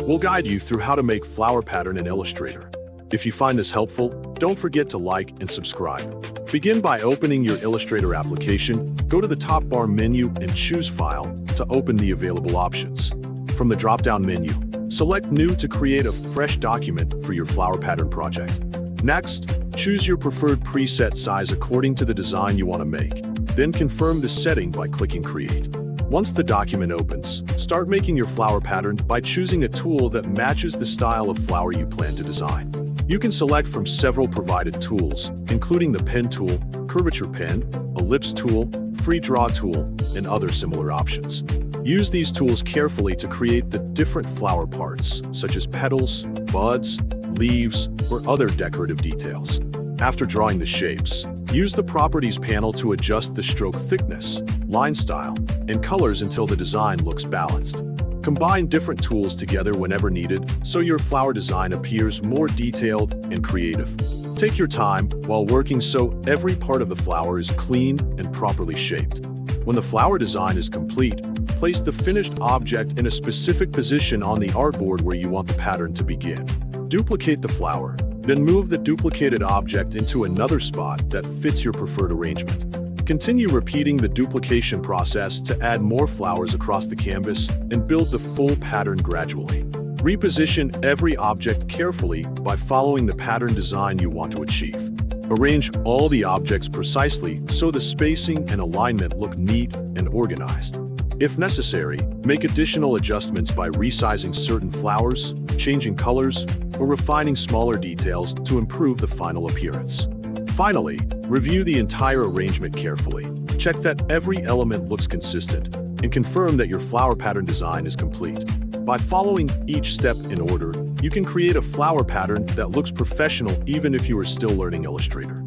we'll guide you through how to make flower pattern in Illustrator. If you find this helpful, don't forget to like and subscribe. Begin by opening your Illustrator application, go to the top bar menu and choose File to open the available options. From the drop-down menu, select New to create a fresh document for your flower pattern project. Next, choose your preferred preset size according to the design you want to make. Then confirm the setting by clicking Create. Once the document opens, start making your flower pattern by choosing a tool that matches the style of flower you plan to design. You can select from several provided tools, including the pen tool, curvature pen, ellipse tool, free draw tool, and other similar options. Use these tools carefully to create the different flower parts, such as petals, buds, leaves, or other decorative details. After drawing the shapes, use the Properties panel to adjust the stroke thickness, line style, and colors until the design looks balanced. Combine different tools together whenever needed so your flower design appears more detailed and creative. Take your time while working so every part of the flower is clean and properly shaped. When the flower design is complete, place the finished object in a specific position on the artboard where you want the pattern to begin. Duplicate the flower, then move the duplicated object into another spot that fits your preferred arrangement. Continue repeating the duplication process to add more flowers across the canvas and build the full pattern gradually. Reposition every object carefully by following the pattern design you want to achieve. Arrange all the objects precisely so the spacing and alignment look neat and organized. If necessary, make additional adjustments by resizing certain flowers, changing colors, or refining smaller details to improve the final appearance. Finally, review the entire arrangement carefully. Check that every element looks consistent, and confirm that your flower pattern design is complete. By following each step in order, you can create a flower pattern that looks professional even if you are still learning Illustrator.